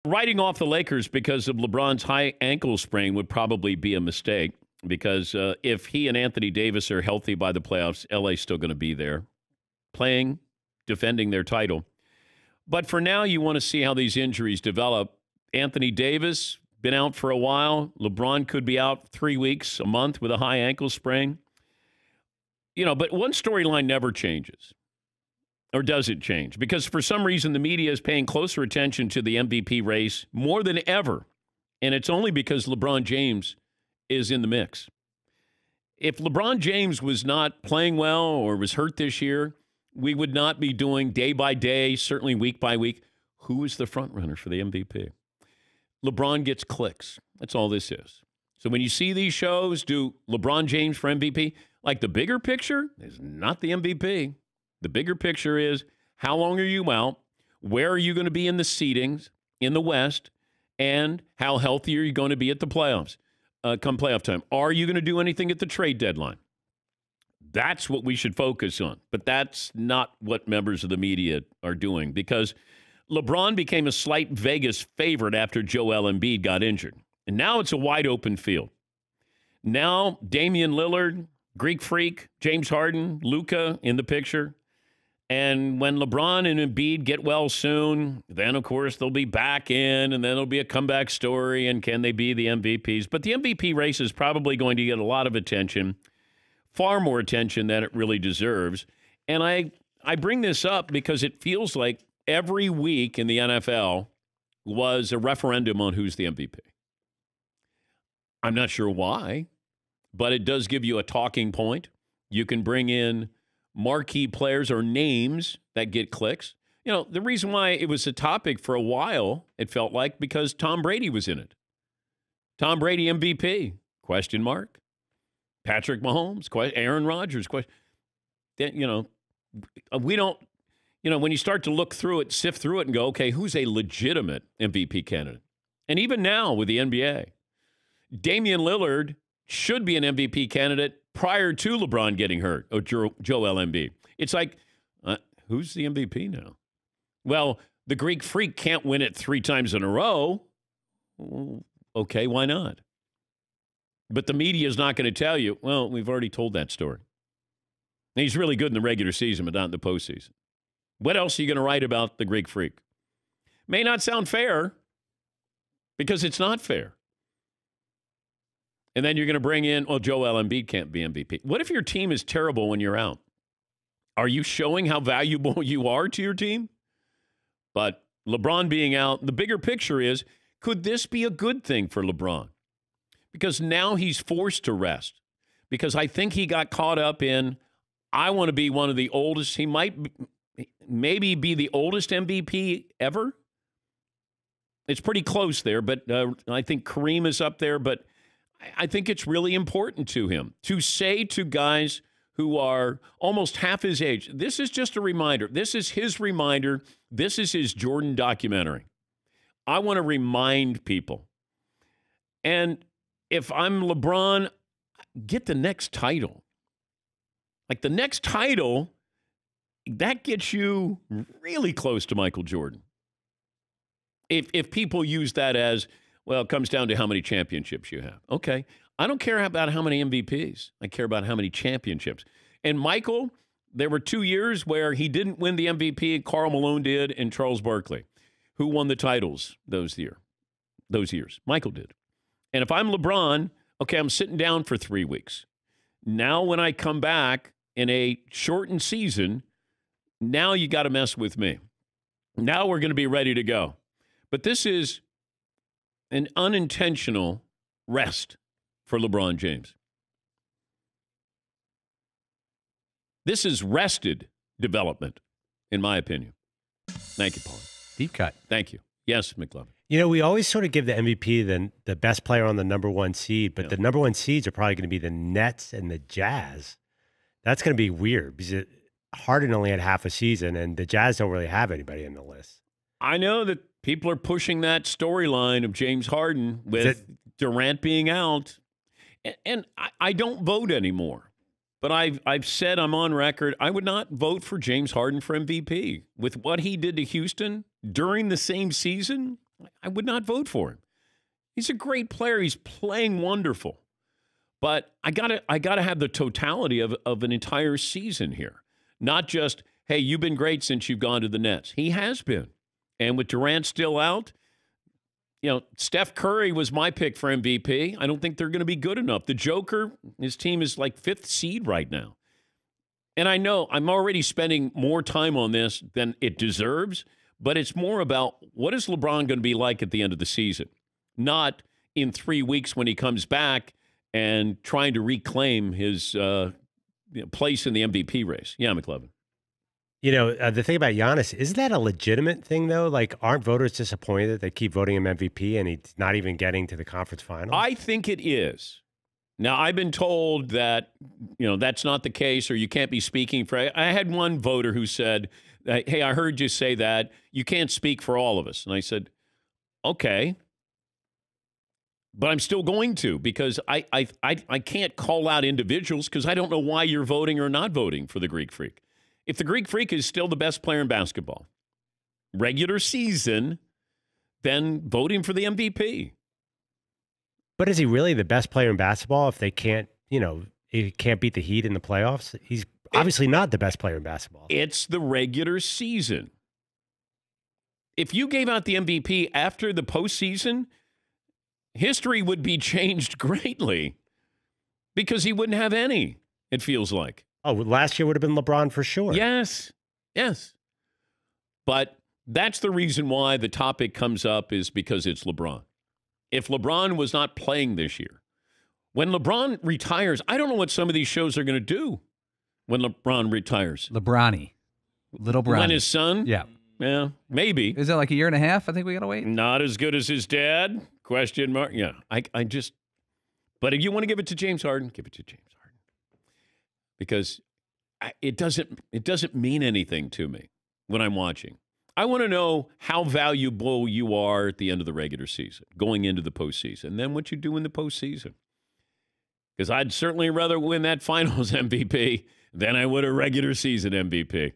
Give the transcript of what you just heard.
Writing off the Lakers because of LeBron's high ankle sprain would probably be a mistake because if he and Anthony Davis are healthy by the playoffs, LA's still going to be there playing, defending their title. But for now, you want to see how these injuries develop. Anthony Davis, been out for a while. LeBron could be out 3 weeks, a month with a high ankle sprain. But one storyline never changes. Or does it change? Because for some reason, the media is paying closer attention to the MVP race more than ever. And it's only because LeBron James is in the mix. If LeBron James was not playing well or was hurt this year, we would not be doing day by day, certainly week by week, who is the front runner for the MVP? LeBron gets clicks. That's all this is. So when you see these shows, do LeBron James for MVP, like the bigger picture is not the MVP. The bigger picture is how long are you out? Where are you going to be in the seedings in the West? And how healthy are you going to be at the playoffs come playoff time? Are you going to do anything at the trade deadline? That's what we should focus on. But that's not what members of the media are doing because LeBron became a slight Vegas favorite after Joel Embiid got injured. And now it's a wide open field. Now Damian Lillard, Greek Freak, James Harden, Luka in the picture. And when LeBron and Embiid get well soon, then, of course, they'll be back in, and then there'll be a comeback story, and can they be the MVPs? But the MVP race is probably going to get a lot of attention, far more attention than it really deserves. And I bring this up because it feels like every week in the NFL was a referendum on who's the MVP. I'm not sure why, but it does give you a talking point. You can bring in marquee players or names that get clicks. The reason why it was a topic for a while, it felt like, because Tom Brady was in it. Tom Brady MVP, question mark. Patrick Mahomes, Aaron Rodgers, question. We don't, when you start to look through it, sift through it and go, okay, who's a legitimate MVP candidate? And even now with the NBA, Damian Lillard should be an MVP candidate prior to LeBron getting hurt, or Joel Embiid. It's like, who's the MVP now? Well, the Greek Freak can't win it 3 times in a row. Okay, why not? But the media is not going to tell you, well, we've already told that story. And he's really good in the regular season, but not in the postseason. What else are you going to write about the Greek Freak? May not sound fair, because it's not fair. And then you're going to bring in, Joel Embiid can't be MVP. What if your team is terrible when you're out? Are you showing how valuable you are to your team? But LeBron being out, the bigger picture is, could this be a good thing for LeBron? Because now he's forced to rest. Because I think he got caught up in, I want to be one of the oldest. He might maybe be the oldest MVP ever. It's pretty close there, but I think Kareem is up there, but I think it's really important to him to say to guys who are almost half his age, this is just a reminder. This is his reminder. This is his Jordan documentary. I want to remind people. And if I'm LeBron, get the next title. Like the next title, that gets you really close to Michael Jordan. If people use that as, well, it comes down to how many championships you have. Okay. I don't care about how many MVPs. I care about how many championships. And Michael, there were 2 years where he didn't win the MVP. Karl Malone did, and Charles Barkley, who won the titles those years. Michael did. And if I'm LeBron, okay, I'm sitting down for 3 weeks. Now when I come back in a shortened season, now you got to mess with me. Now we're going to be ready to go. But this is an unintentional rest for LeBron James. This is rested development, in my opinion. Thank you, Paul. Deep cut. Thank you. Yes, McLovin. We always sort of give the MVP the best player on the number 1 seed, but the number 1 seeds are probably going to be the Nets and the Jazz. That's going to be weird because Harden only had half a season, and the Jazz don't really have anybody in the list. I know that people are pushing that storyline of James Harden with Durant being out. And I don't vote anymore. But I've said, I'm on record, I would not vote for James Harden for MVP. With what he did to Houston during the same season, I would not vote for him. He's a great player. He's playing wonderful. But I gotta have the totality of an entire season here. Not just, hey, you've been great since you've gone to the Nets. He has been. And with Durant still out, Steph Curry was my pick for MVP. I don't think they're going to be good enough. The Joker, his team is like 5th seed right now. And I know I'm already spending more time on this than it deserves, but it's more about what is LeBron going to be like at the end of the season, not in 3 weeks when he comes back and trying to reclaim his place in the MVP race. Yeah, McLevin. The thing about Giannis, isn't that a legitimate thing, though? Like, aren't voters disappointed that they keep voting him MVP and he's not even getting to the conference final? I think it is. Now, I've been told that, that's not the case or you can't be speaking for. I had one voter who said, hey, I heard you say that. You can't speak for all of us. And I said, okay. But I'm still going to because I can't call out individuals because I don't know why you're voting or not voting for the Greek Freak. If the Greek Freak is still the best player in basketball, regular season, then voting for the MVP. But is he really the best player in basketball if they can't, he can't beat the Heat in the playoffs? He's obviously not the best player in basketball. It's the regular season. If you gave out the MVP after the postseason, history would be changed greatly because he wouldn't have any, it feels like. Oh, last year would have been LeBron for sure. Yes. But that's the reason why the topic comes up is because it's LeBron. If LeBron was not playing this year, when LeBron retires, I don't know what some of these shows are going to do when LeBron retires. LeBronny. Little Bronny. When his son? Yeah. Yeah, maybe. Is it like a year and a half? I think we got to wait. Not as good as his dad? Question mark. Yeah, I just. But if you want to give it to James Harden, give it to James Harden. Because it doesn't mean anything to me when I'm watching. I want to know how valuable you are at the end of the regular season, going into the postseason, and then what you do in the postseason. Because I'd certainly rather win that Finals MVP than I would a regular season MVP.